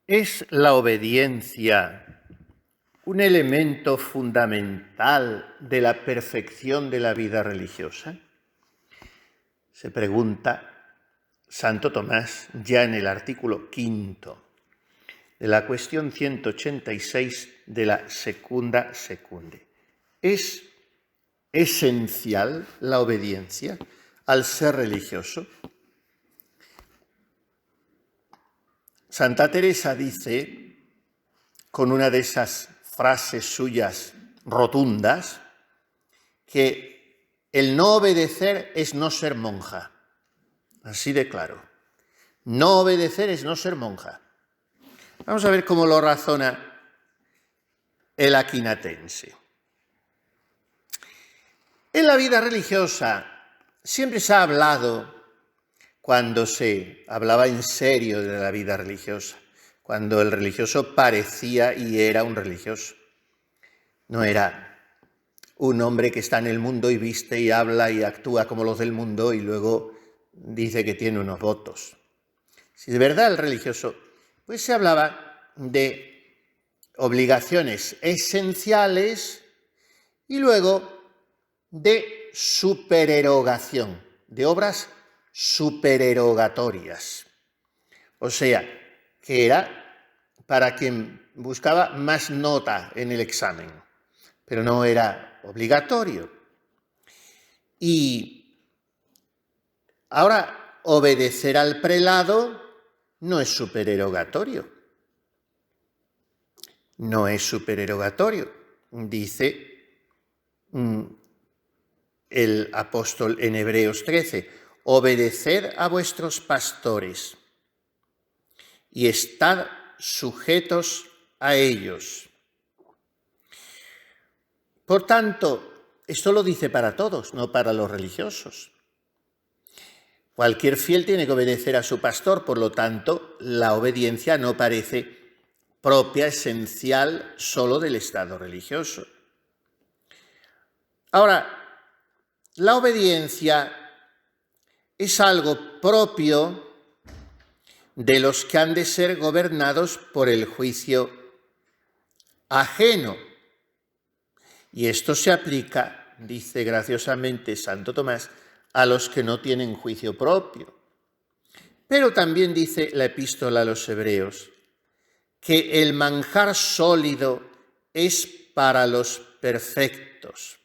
¿Es la obediencia un elemento fundamental de la perfección de la vida religiosa? Se pregunta Santo Tomás ya en el artículo 5 de la cuestión 186 de la Secunda Secunde. ¿Es esencial la obediencia al ser religioso? Santa Teresa dice, con una de esas frases suyas rotundas, que el no obedecer es no ser monja. Así de claro. No obedecer es no ser monja. Vamos a ver cómo lo razona el aquinatense. En la vida religiosa siempre se ha hablado, cuando se hablaba en serio de la vida religiosa, cuando el religioso parecía y era un religioso. No era un hombre que está en el mundo y viste y habla y actúa como los del mundo y luego dice que tiene unos votos. Si de verdad el religioso, pues se hablaba de obligaciones esenciales y luego de supererogación, de obras supererogatorias. O sea, que era para quien buscaba más nota en el examen, pero no era obligatorio. Y ahora, obedecer al prelado no es supererogatorio. No es supererogatorio. Dice el apóstol en Hebreos 13, obedeced a vuestros pastores y estad sujetos a ellos. Por tanto, esto lo dice para todos, no para los religiosos. Cualquier fiel tiene que obedecer a su pastor, por lo tanto, la obediencia no parece propia, esencial, solo del estado religioso. Ahora, la obediencia es algo propio de los que han de ser gobernados por el juicio ajeno. Y esto se aplica, dice graciosamente Santo Tomás, a los que no tienen juicio propio. Pero también dice la epístola a los Hebreos que el manjar sólido es para los perfectos,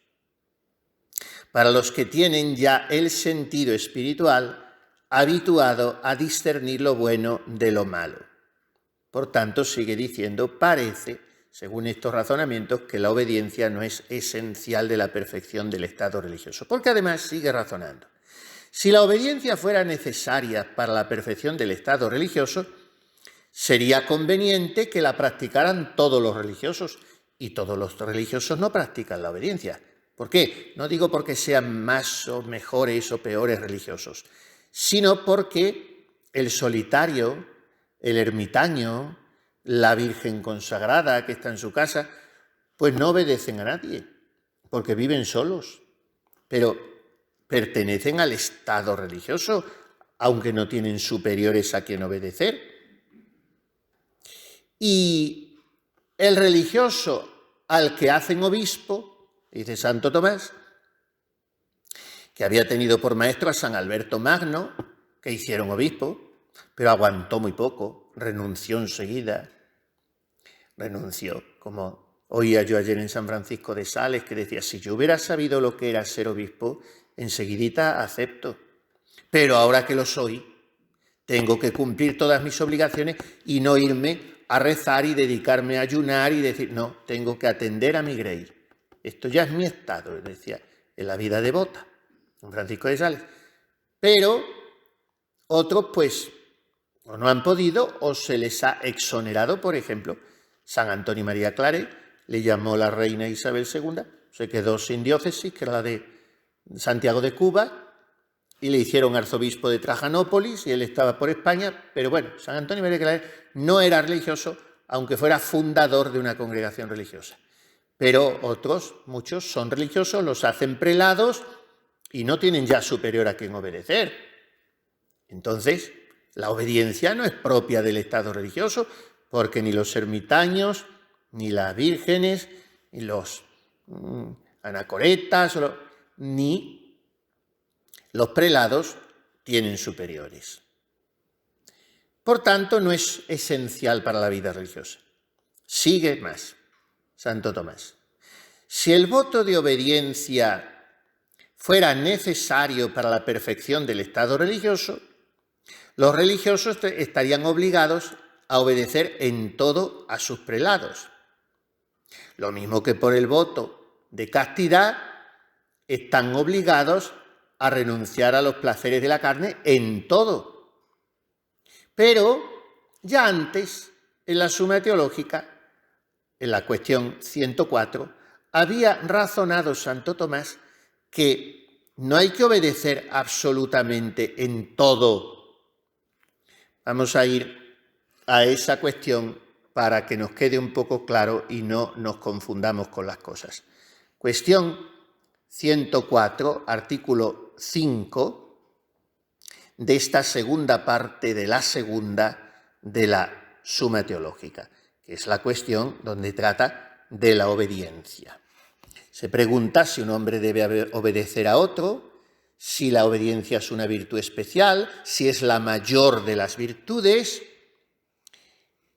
para los que tienen ya el sentido espiritual habituado a discernir lo bueno de lo malo. Por tanto, sigue diciendo, parece, según estos razonamientos, que la obediencia no es esencial de la perfección del estado religioso. Porque además sigue razonando. Si la obediencia fuera necesaria para la perfección del estado religioso, sería conveniente que la practicaran todos los religiosos, y todos los religiosos no practican la obediencia. ¿Por qué? No digo porque sean más o mejores o peores religiosos, sino porque el solitario, el ermitaño, la virgen consagrada que está en su casa, pues no obedecen a nadie, porque viven solos, pero pertenecen al estado religioso, aunque no tienen superiores a quien obedecer. Y el religioso al que hacen obispo, dice Santo Tomás, que había tenido por maestro a San Alberto Magno, que hicieron obispo, pero aguantó muy poco, renunció enseguida. Renunció, como oía yo ayer en San Francisco de Sales, que decía, si yo hubiera sabido lo que era ser obispo, enseguidita acepto. Pero ahora que lo soy, tengo que cumplir todas mis obligaciones y no irme a rezar y dedicarme a ayunar y decir, no, tengo que atender a mi grey. Esto ya es mi estado, decía, en la vida devota, San Francisco de Sales. Pero otros, pues, o no han podido o se les ha exonerado. Por ejemplo, San Antonio María Claret le llamó la reina Isabel II, se quedó sin diócesis, que era la de Santiago de Cuba, y le hicieron arzobispo de Trajanópolis y él estaba por España, pero bueno, San Antonio María Claret no era religioso, aunque fuera fundador de una congregación religiosa. Pero otros, muchos, son religiosos, los hacen prelados y no tienen ya superior a quien obedecer. Entonces, la obediencia no es propia del estado religioso, porque ni los ermitaños, ni las vírgenes, ni los anacoretas, ni los prelados tienen superiores. Por tanto, no es esencial para la vida religiosa. Sigue más, Santo Tomás. Si el voto de obediencia fuera necesario para la perfección del estado religioso, los religiosos estarían obligados a obedecer en todo a sus prelados. Lo mismo que por el voto de castidad, están obligados a renunciar a los placeres de la carne en todo. Pero ya antes, en la Suma Teológica, en la cuestión 104, había razonado Santo Tomás que no hay que obedecer absolutamente en todo. Vamos a ir a esa cuestión para que nos quede un poco claro y no nos confundamos con las cosas. Cuestión 104, artículo 5, de esta segunda parte de la segunda de la Suma Teológica, que es la cuestión donde trata de la obediencia. Se pregunta si un hombre debe obedecer a otro, si la obediencia es una virtud especial, si es la mayor de las virtudes,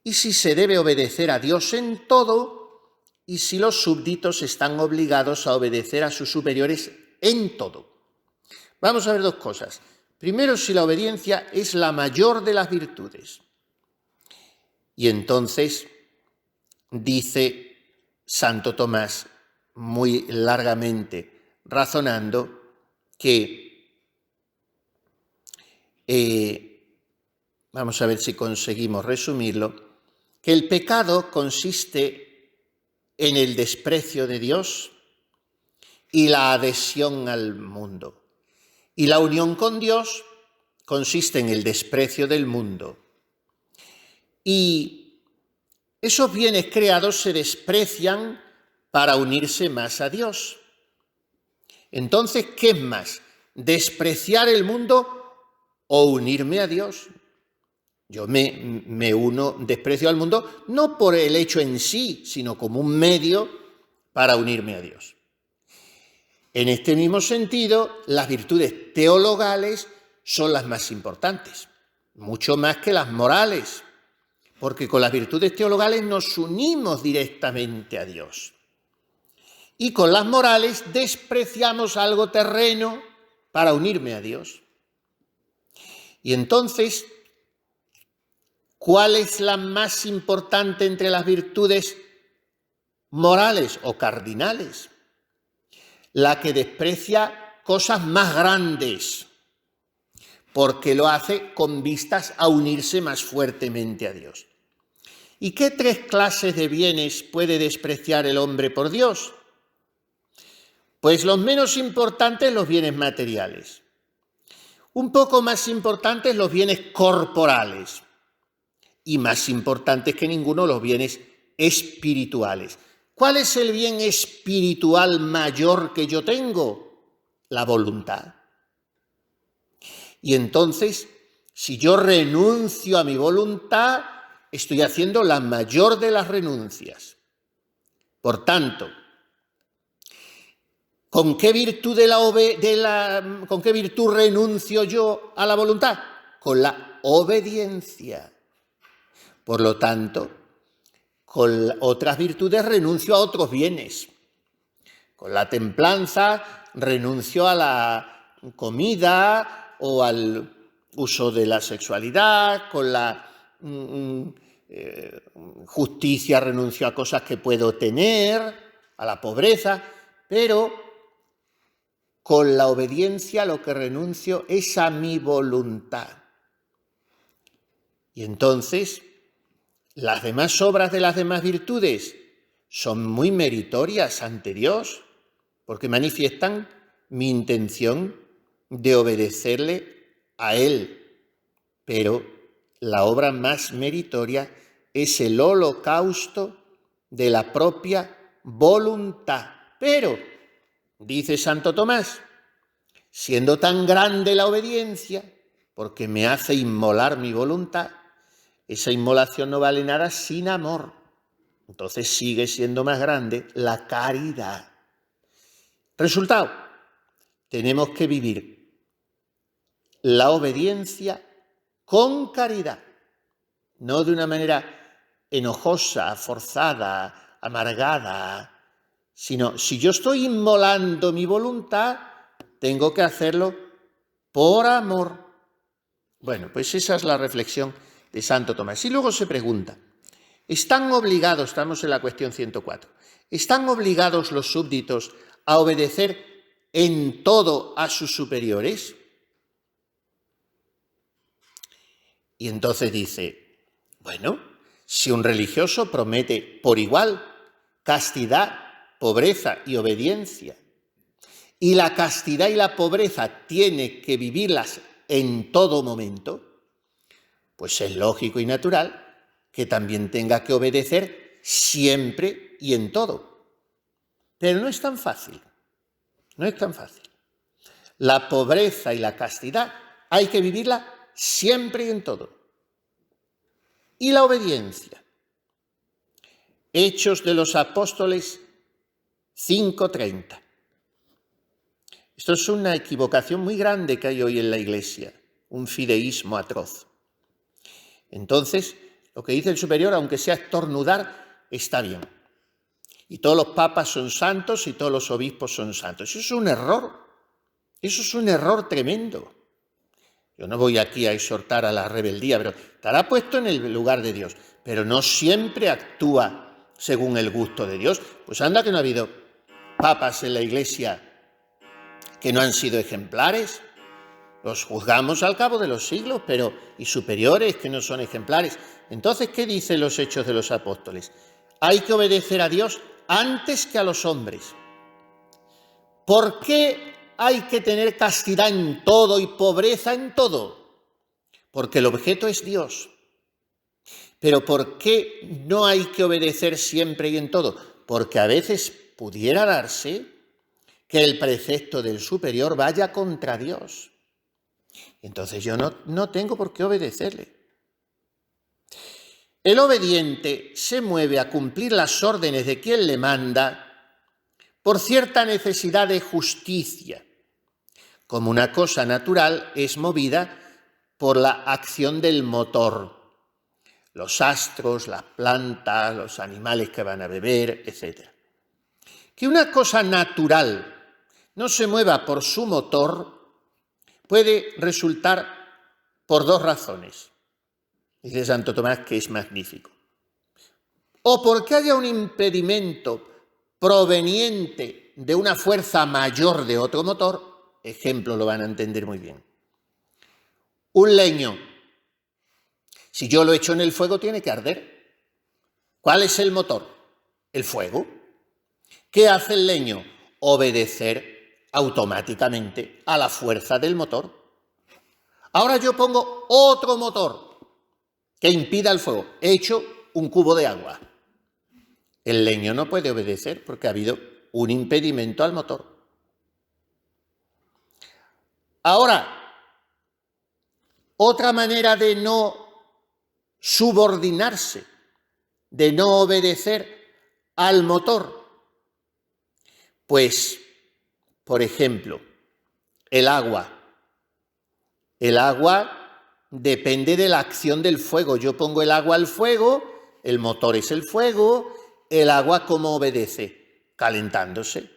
y si se debe obedecer a Dios en todo, y si los súbditos están obligados a obedecer a sus superiores en todo. Vamos a ver dos cosas. Primero, si la obediencia es la mayor de las virtudes. Y entonces dice Santo Tomás, muy largamente razonando, que vamos a ver si conseguimos resumirlo, que el pecado consiste en el desprecio de Dios y la adhesión al mundo. Y la unión con Dios consiste en el desprecio del mundo. Y esos bienes creados se desprecian para unirse más a Dios. Entonces, ¿qué es más? ¿Despreciar el mundo o unirme a Dios? Yo me uno, desprecio al mundo, no por el hecho en sí, sino como un medio para unirme a Dios. En este mismo sentido, las virtudes teologales son las más importantes, mucho más que las morales, porque con las virtudes teologales nos unimos directamente a Dios. Y con las morales despreciamos algo terreno para unirme a Dios. Y entonces, ¿cuál es la más importante entre las virtudes morales o cardinales? La que desprecia cosas más grandes, porque lo hace con vistas a unirse más fuertemente a Dios. ¿Y qué tres clases de bienes puede despreciar el hombre por Dios? Pues los menos importantes, los bienes materiales. Un poco más importantes, los bienes corporales. Y más importantes que ninguno, los bienes espirituales. ¿Cuál es el bien espiritual mayor que yo tengo? La voluntad. Y entonces, si yo renuncio a mi voluntad, estoy haciendo la mayor de las renuncias. Por tanto, ¿con qué virtud ¿con qué virtud renuncio yo a la voluntad? Con la obediencia. Por lo tanto, con otras virtudes renuncio a otros bienes. Con la templanza renuncio a la comida o al uso de la sexualidad. Con la justicia renuncio a cosas que puedo tener, a la pobreza. Pero con la obediencia lo que renuncio es a mi voluntad. Y entonces, las demás obras de las demás virtudes son muy meritorias ante Dios, porque manifiestan mi intención de obedecerle a Él. Pero la obra más meritoria es el holocausto de la propia voluntad. Pero, dice Santo Tomás, siendo tan grande la obediencia, porque me hace inmolar mi voluntad, Esa inmolación no vale nada sin amor. Entonces sigue siendo más grande la caridad. Resultado, tenemos que vivir la obediencia con caridad, no de una manera enojosa, forzada, amargada, sino si yo estoy inmolando mi voluntad, tengo que hacerlo por amor. Bueno, pues esa es la reflexión de Santo Tomás. Y luego se pregunta, ¿están obligados, estamos en la cuestión 104, ¿están obligados los súbditos a obedecer en todo a sus superiores? Y entonces dice, bueno, si un religioso promete por igual castidad, pobreza y obediencia, y la castidad y la pobreza tiene que vivirlas en todo momento, pues es lógico y natural que también tenga que obedecer siempre y en todo. Pero no es tan fácil, no es tan fácil. La pobreza y la castidad hay que vivirla siempre y en todo. Y la obediencia. Hechos de los Apóstoles 5:30. Esto es una equivocación muy grande que hay hoy en la Iglesia, un fideísmo atroz. Entonces, lo que dice el superior, aunque sea estornudar, está bien. Y todos los papas son santos y todos los obispos son santos. Eso es un error tremendo. Yo no voy aquí a exhortar a la rebeldía, pero estará puesto en el lugar de Dios, pero no siempre actúa según el gusto de Dios. Pues anda que no ha habido papas en la Iglesia que no han sido ejemplares. Los juzgamos al cabo de los siglos, y superiores que no son ejemplares. Entonces, ¿qué dicen los Hechos de los Apóstoles? Hay que obedecer a Dios antes que a los hombres. ¿Por qué hay que tener castidad en todo y pobreza en todo? Porque el objeto es Dios. Pero ¿por qué no hay que obedecer siempre y en todo? Porque a veces pudiera darse que el precepto del superior vaya contra Dios. Entonces yo no tengo por qué obedecerle. El obediente se mueve a cumplir las órdenes de quien le manda por cierta necesidad de justicia, como una cosa natural es movida por la acción del motor, los astros, las plantas, los animales que van a beber, etc. Que una cosa natural no se mueva por su motor puede resultar por dos razones. Dice Santo Tomás que es magnífico. O porque haya un impedimento proveniente de una fuerza mayor de otro motor, ejemplo, lo van a entender muy bien. Un leño, si yo lo echo en el fuego, tiene que arder. ¿Cuál es el motor? El fuego. ¿Qué hace el leño? Obedecer automáticamente a la fuerza del motor. Ahora yo pongo otro motor que impida el fuego. Echo un cubo de agua. El leño no puede obedecer porque ha habido un impedimento al motor. Ahora, otra manera de no subordinarse, de no obedecer al motor, pues, por ejemplo, el agua. El agua depende de la acción del fuego. Yo pongo el agua al fuego, el motor es el fuego, el agua ¿cómo obedece? Calentándose.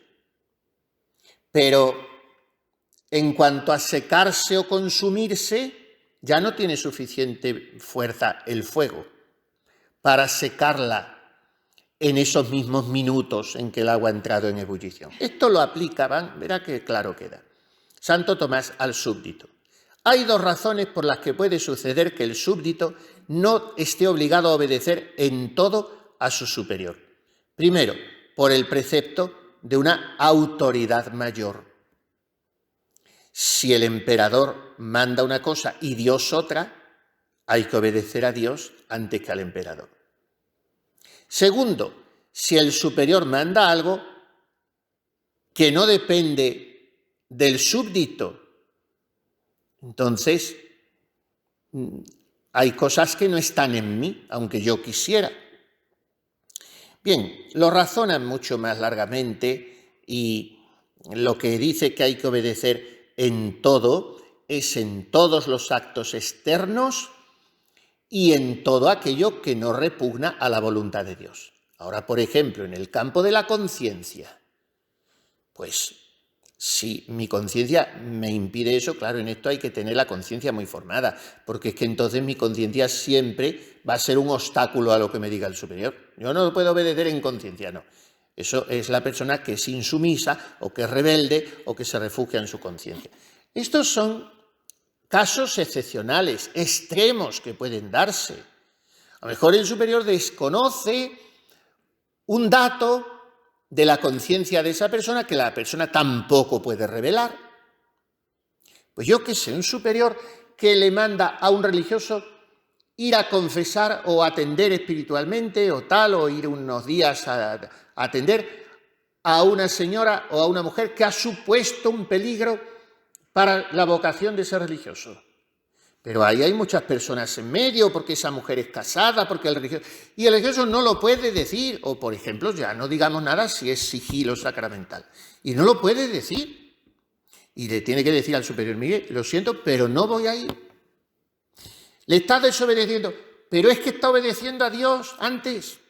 Pero en cuanto a secarse o consumirse, ya no tiene suficiente fuerza el fuego para secarla en esos mismos minutos en que el agua ha entrado en ebullición. Esto lo aplicaban, verá que claro queda, Santo Tomás al súbdito. Hay dos razones por las que puede suceder que el súbdito no esté obligado a obedecer en todo a su superior. Primero, por el precepto de una autoridad mayor. Si el emperador manda una cosa y Dios otra, hay que obedecer a Dios antes que al emperador. Segundo, si el superior manda algo que no depende del súbdito, entonces Hay cosas que no están en mí, aunque yo quisiera. Bien, lo razonan mucho más largamente y lo que dice que hay que obedecer en todo es en todos los actos externos y en todo aquello que no repugna a la voluntad de Dios. Ahora, por ejemplo, en el campo de la conciencia, pues si mi conciencia me impide eso, claro, en esto hay que tener la conciencia muy formada, porque es que entonces mi conciencia siempre va a ser un obstáculo a lo que me diga el superior. Yo no puedo obedecer en conciencia, no. Eso es la persona que es insumisa o que es rebelde o que se refugia en su conciencia. Estos son casos excepcionales, extremos que pueden darse. A lo mejor el superior desconoce un dato de la conciencia de esa persona que la persona tampoco puede revelar. Pues yo qué sé, un superior que le manda a un religioso ir a confesar o atender espiritualmente o tal, o ir unos días a atender a una señora o a una mujer que ha supuesto un peligro para la vocación de ese religioso. Pero ahí hay muchas personas en medio, porque esa mujer es casada, porque el religioso... Y el religioso no lo puede decir, o por ejemplo, ya no digamos nada si es sigilo sacramental. Y no lo puede decir. Y le tiene que decir al superior: Miguel, lo siento, pero no voy a ir. Le está desobedeciendo, pero es que está obedeciendo a Dios antes.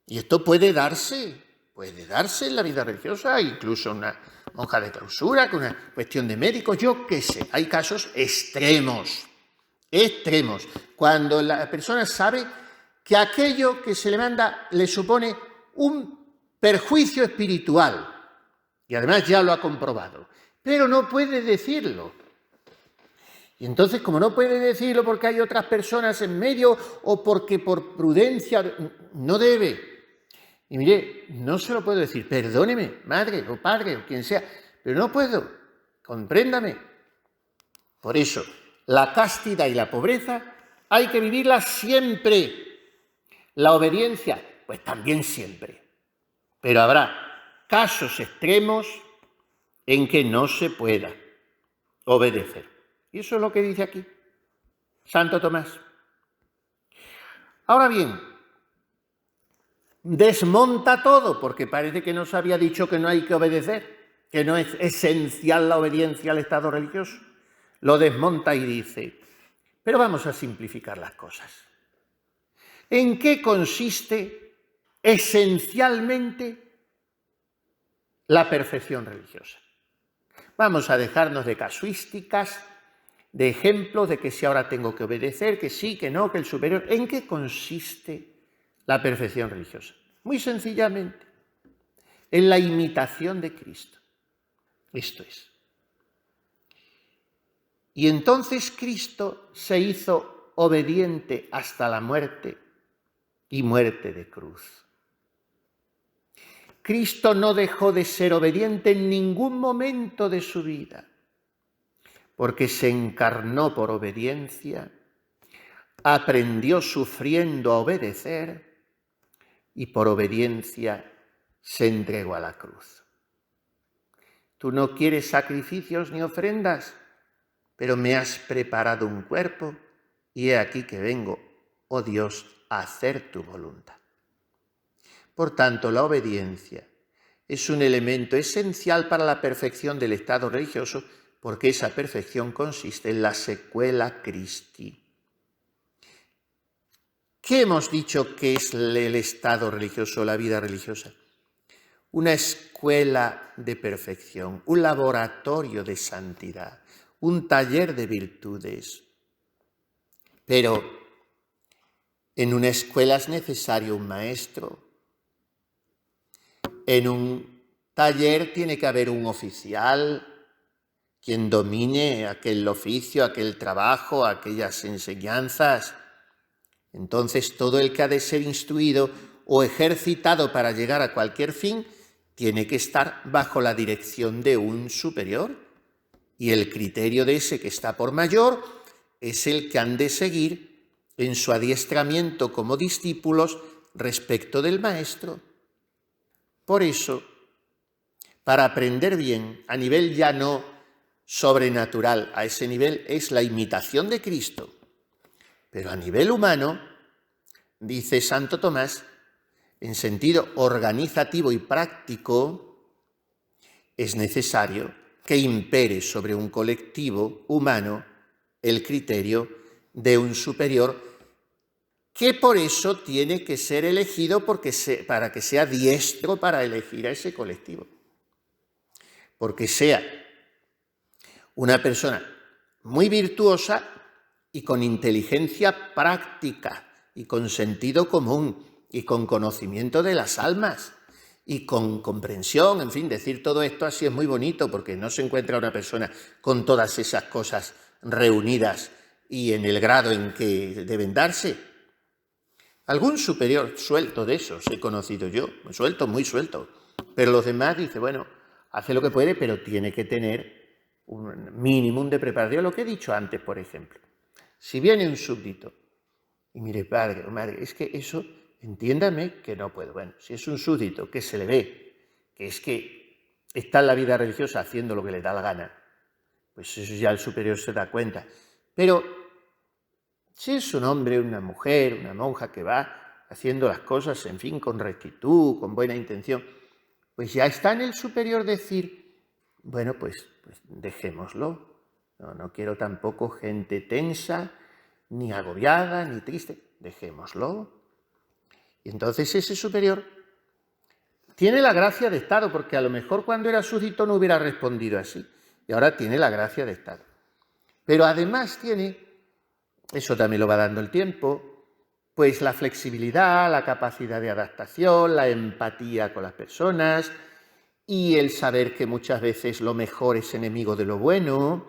Y esto puede darse en la vida religiosa, incluso una monja de clausura, con una cuestión de médicos, yo qué sé. Hay casos extremos, cuando la persona sabe que aquello que se le manda le supone un perjuicio espiritual, y además ya lo ha comprobado, pero no puede decirlo. Y entonces, como no puede decirlo porque hay otras personas en medio o porque por prudencia no debe. Y mire, no se lo puedo decir, perdóneme, madre o padre o quien sea, pero no puedo, compréndame. Por eso, la castidad y la pobreza hay que vivirlas siempre. La obediencia, pues también siempre. Pero habrá casos extremos en que no se pueda obedecer. Y eso es lo que dice aquí Santo Tomás. Ahora bien, desmonta todo, porque parece que nos había dicho que no hay que obedecer, que no es esencial la obediencia al Estado religioso. Lo desmonta y dice, pero vamos a simplificar las cosas. ¿En qué consiste esencialmente la perfección religiosa? Vamos a dejarnos de casuísticas, de ejemplos de que si ahora tengo que obedecer, que sí, que no, que el superior. ¿En qué consiste la perfección religiosa? Muy sencillamente, en la imitación de Cristo. Esto es. Y entonces Cristo se hizo obediente hasta la muerte y muerte de cruz. Cristo no dejó de ser obediente en ningún momento de su vida, porque se encarnó por obediencia, aprendió sufriendo a obedecer y por obediencia se entregó a la cruz. Tú no quieres sacrificios ni ofrendas, pero me has preparado un cuerpo y he aquí que vengo, oh Dios, a hacer tu voluntad. Por tanto, la obediencia es un elemento esencial para la perfección del estado religioso, porque esa perfección consiste en la sequela Christi. ¿Qué hemos dicho que es el estado religioso, la vida religiosa? Una escuela de perfección, un laboratorio de santidad, un taller de virtudes. Pero en una escuela es necesario un maestro. En un taller tiene que haber un oficial, quien domine aquel oficio, aquel trabajo, aquellas enseñanzas. Entonces todo el que ha de ser instruido o ejercitado para llegar a cualquier fin tiene que estar bajo la dirección de un superior, y el criterio de ese que está por mayor es el que han de seguir en su adiestramiento como discípulos respecto del maestro. Por eso, para aprender bien, a nivel ya no sobrenatural, a ese nivel es la imitación de Cristo. Pero a nivel humano, dice Santo Tomás, en sentido organizativo y práctico, es necesario que impere sobre un colectivo humano el criterio de un superior que por eso tiene que ser elegido para que sea diestro para elegir a ese colectivo. Porque sea una persona muy virtuosa y con inteligencia práctica y con sentido común y con conocimiento de las almas y con comprensión, en fin, decir todo esto así es muy bonito porque no se encuentra una persona con todas esas cosas reunidas y en el grado en que deben darse. Algún superior suelto de esos he conocido yo, muy suelto, pero los demás dice, bueno, hace lo que puede, pero tiene que tener un mínimo de preparación. Lo que he dicho antes, por ejemplo, si viene un súbdito y mire, padre o madre, es que eso, entiéndame que no puedo. Bueno, si es un súbdito que se le ve, que es que está en la vida religiosa haciendo lo que le da la gana, pues eso ya el superior se da cuenta. Pero si es un hombre, una mujer, una monja que va haciendo las cosas, en fin, con rectitud, con buena intención, pues ya está en el superior decir, bueno, pues dejémoslo. No quiero tampoco gente tensa, ni agobiada, ni triste. Dejémoslo. Y entonces ese superior tiene la gracia de Estado, porque a lo mejor cuando era súbdito no hubiera respondido así. Y ahora tiene la gracia de Estado. Pero además tiene, eso también lo va dando el tiempo, pues la flexibilidad, la capacidad de adaptación, la empatía con las personas y el saber que muchas veces lo mejor es enemigo de lo bueno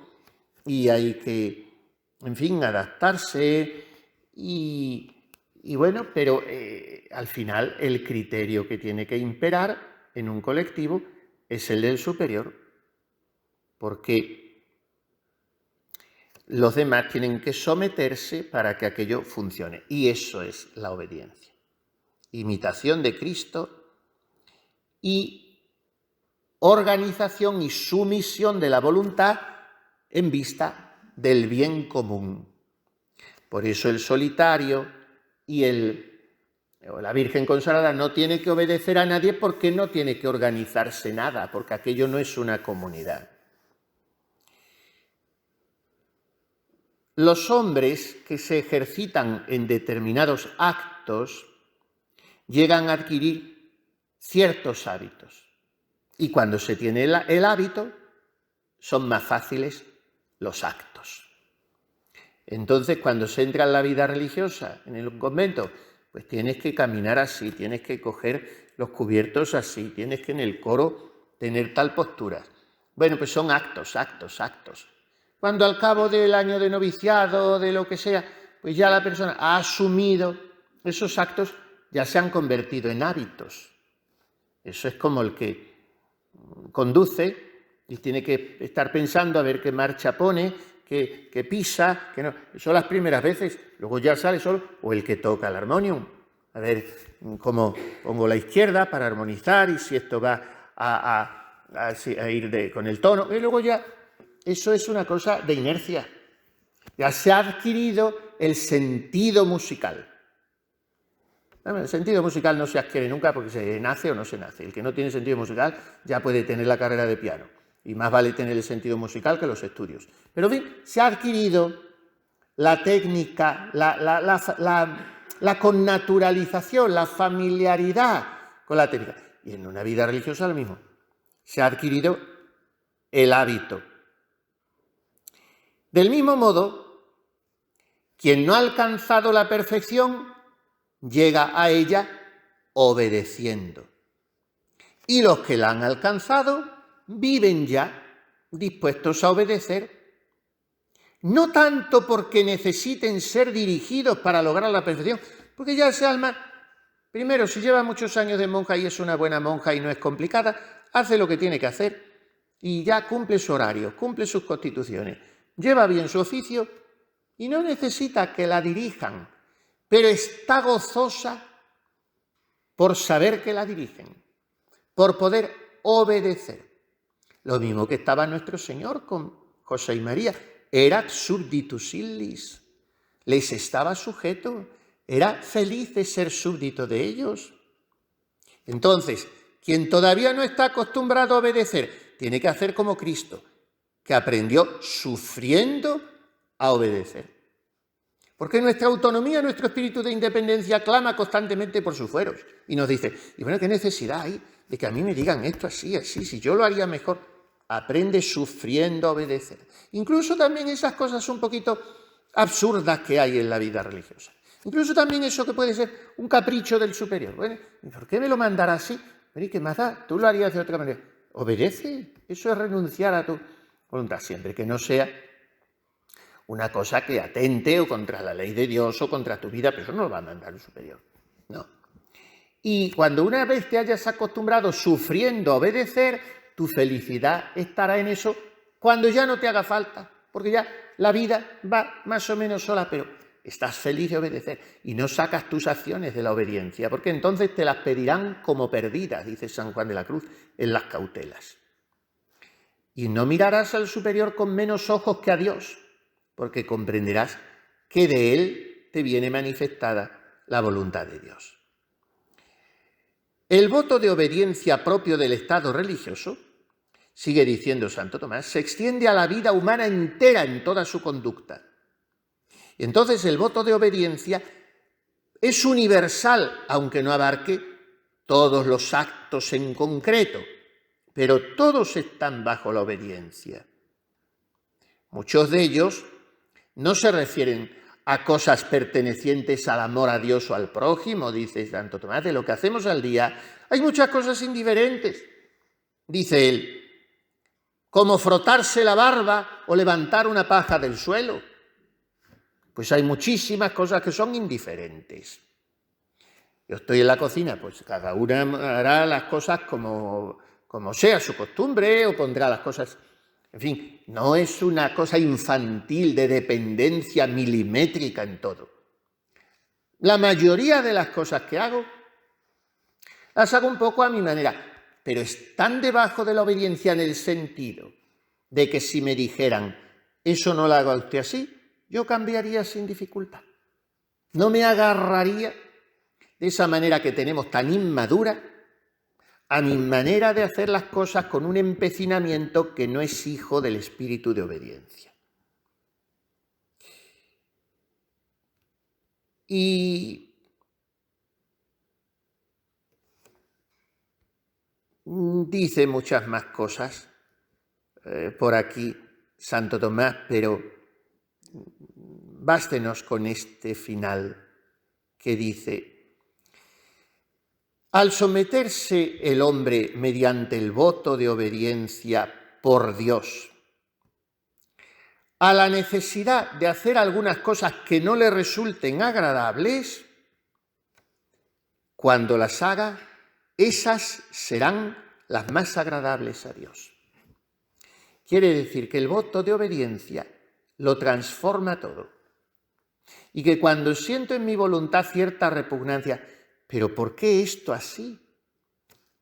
y hay que, en fin, adaptarse y bueno, pero al final el criterio que tiene que imperar en un colectivo es el del superior, porque los demás tienen que someterse para que aquello funcione. Y eso es la obediencia. Imitación de Cristo y organización y sumisión de la voluntad en vista del bien común. Por eso el solitario y la Virgen consagrada no tiene que obedecer a nadie porque no tiene que organizarse nada, porque aquello no es una comunidad. Los hombres que se ejercitan en determinados actos llegan a adquirir ciertos hábitos. Y cuando se tiene el hábito, son más fáciles los actos. Entonces, cuando se entra en la vida religiosa, en el convento, pues tienes que caminar así, tienes que coger los cubiertos así, tienes que en el coro tener tal postura. Bueno, pues son actos. Cuando al cabo del año de noviciado, de lo que sea, pues ya la persona ha asumido esos actos, ya se han convertido en hábitos. Eso es como el que conduce y tiene que estar pensando a ver qué marcha pone, qué pisa, que no. Son las primeras veces, luego ya sale solo, o el que toca el armonium. A ver cómo pongo la izquierda para armonizar y si esto va a ir con el tono, y luego ya. Eso es una cosa de inercia. Ya se ha adquirido el sentido musical. El sentido musical no se adquiere nunca porque se nace o no se nace. El que no tiene sentido musical ya puede tener la carrera de piano. Y más vale tener el sentido musical que los estudios. Pero en fin, se ha adquirido la técnica, la connaturalización, la familiaridad con la técnica. Y en una vida religiosa lo mismo. Se ha adquirido el hábito. Del mismo modo, quien no ha alcanzado la perfección llega a ella obedeciendo. Y los que la han alcanzado viven ya dispuestos a obedecer, no tanto porque necesiten ser dirigidos para lograr la perfección, porque ya ese alma, primero, si lleva muchos años de monja y es una buena monja y no es complicada, hace lo que tiene que hacer y ya cumple su horario, cumple sus constituciones. Lleva bien su oficio y no necesita que la dirijan, pero está gozosa por saber que la dirigen, por poder obedecer. Lo mismo que estaba nuestro Señor con José y María, erat subditus illis. les estaba sujeto, era feliz de ser súbdito de ellos. Entonces, quien todavía no está acostumbrado a obedecer, tiene que hacer como Cristo, que aprendió sufriendo a obedecer. Porque nuestra autonomía, nuestro espíritu de independencia clama constantemente por sus fueros y nos dice, y bueno, ¿qué necesidad hay de que a mí me digan esto así, si yo lo haría mejor? Aprende sufriendo a obedecer. Incluso también esas cosas un poquito absurdas que hay en la vida religiosa. Incluso también eso que puede ser un capricho del superior. Bueno, ¿y por qué me lo mandará así? Bueno, ¿y qué más da? Tú lo harías de otra manera. Obedece. Eso es renunciar a tu voluntad, siempre que no sea una cosa que atente o contra la ley de Dios o contra tu vida, pero eso no lo va a mandar el superior. No. Y cuando una vez te hayas acostumbrado sufriendo a obedecer, tu felicidad estará en eso cuando ya no te haga falta, porque ya la vida va más o menos sola, pero estás feliz de obedecer y no sacas tus acciones de la obediencia, porque entonces te las pedirán como perdidas, dice San Juan de la Cruz en las cautelas. Y no mirarás al superior con menos ojos que a Dios, porque comprenderás que de Él te viene manifestada la voluntad de Dios. El voto de obediencia propio del estado religioso, sigue diciendo Santo Tomás, se extiende a la vida humana entera en toda su conducta. Y entonces el voto de obediencia es universal, aunque no abarque todos los actos en concreto, pero todos están bajo la obediencia. Muchos de ellos no se refieren a cosas pertenecientes al amor a Dios o al prójimo, dice Santo Tomás, de lo que hacemos al día. Hay muchas cosas indiferentes, dice él, como frotarse la barba o levantar una paja del suelo. Pues hay muchísimas cosas que son indiferentes. Yo estoy en la cocina, pues cada una hará las cosas como sea su costumbre o pondrá las cosas. En fin, no es una cosa infantil de dependencia milimétrica en todo. La mayoría de las cosas que hago, las hago un poco a mi manera, pero están debajo de la obediencia en el sentido de que si me dijeran, eso no lo haga usted así, yo cambiaría sin dificultad. No me agarraría de esa manera que tenemos tan inmadura a mi manera de hacer las cosas con un empecinamiento que no es hijo del espíritu de obediencia. Y dice muchas más cosas por aquí Santo Tomás, pero bástenos con este final que dice: al someterse el hombre mediante el voto de obediencia por Dios a la necesidad de hacer algunas cosas que no le resulten agradables, cuando las haga, esas serán las más agradables a Dios. Quiere decir que el voto de obediencia lo transforma todo. Y que cuando siento en mi voluntad cierta repugnancia, ¿pero por qué esto así?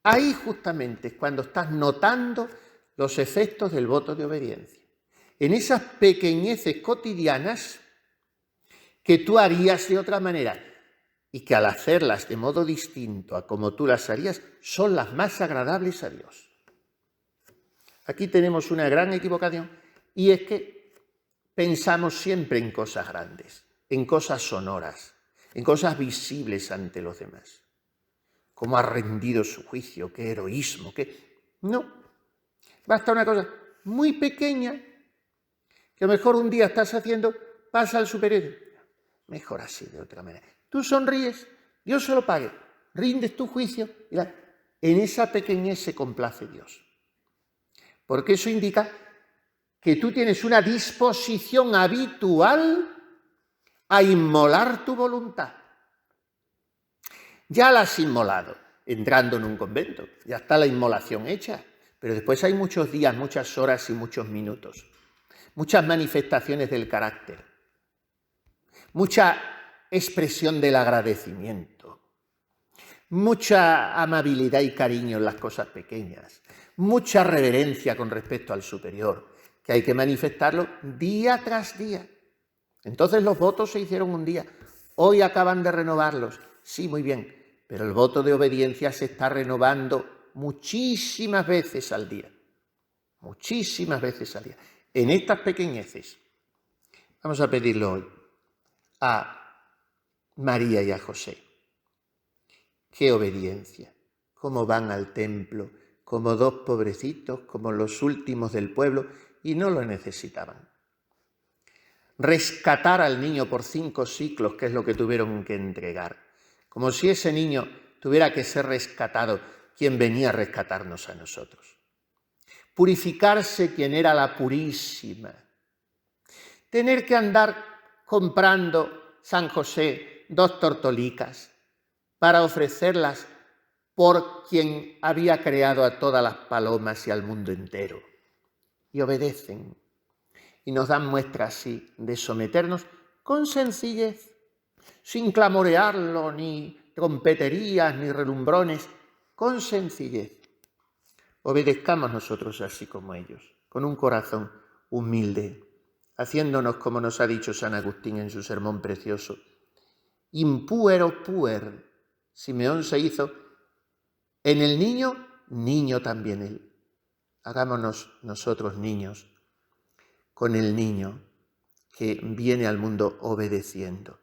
Ahí justamente es cuando estás notando los efectos del voto de obediencia. En esas pequeñeces cotidianas que tú harías de otra manera y que al hacerlas de modo distinto a como tú las harías, son las más agradables a Dios. Aquí tenemos una gran equivocación y es que pensamos siempre en cosas grandes, en cosas sonoras, en cosas visibles ante los demás. Cómo ha rendido su juicio, qué heroísmo, qué... No, basta una cosa muy pequeña que a lo mejor un día estás haciendo, pasa al superior. Mejor así, de otra manera. Tú sonríes, Dios se lo pague, rindes tu juicio. En esa pequeñez se complace Dios. Porque eso indica que tú tienes una disposición habitual a inmolar tu voluntad. Ya la has inmolado entrando en un convento, ya está la inmolación hecha, pero después hay muchos días, muchas horas y muchos minutos, muchas manifestaciones del carácter, mucha expresión del agradecimiento, mucha amabilidad y cariño en las cosas pequeñas, mucha reverencia con respecto al superior, que hay que manifestarlo día tras día. Entonces los votos se hicieron un día. Hoy acaban de renovarlos. Sí, muy bien, pero el voto de obediencia se está renovando muchísimas veces al día. Muchísimas veces al día. En estas pequeñeces, vamos a pedirlo hoy a María y a José. ¡Qué obediencia! Cómo van al templo, como dos pobrecitos, como los últimos del pueblo, y no lo necesitaban. Rescatar al niño por 5 siclos, que es lo que tuvieron que entregar. Como si ese niño tuviera que ser rescatado, quien venía a rescatarnos a nosotros. Purificarse quien era la purísima. Tener que andar comprando San José 2 tortolicas para ofrecerlas por quien había creado a todas las palomas y al mundo entero. Y obedecen. Y nos dan muestra así de someternos con sencillez, sin clamorearlo, ni trompeterías, ni relumbrones, con sencillez. Obedezcamos nosotros así como ellos, con un corazón humilde, haciéndonos como nos ha dicho San Agustín en su sermón precioso. Impuero puer, Simeón se hizo en el niño, niño también él. Hagámonos nosotros niños con el niño que viene al mundo obedeciendo.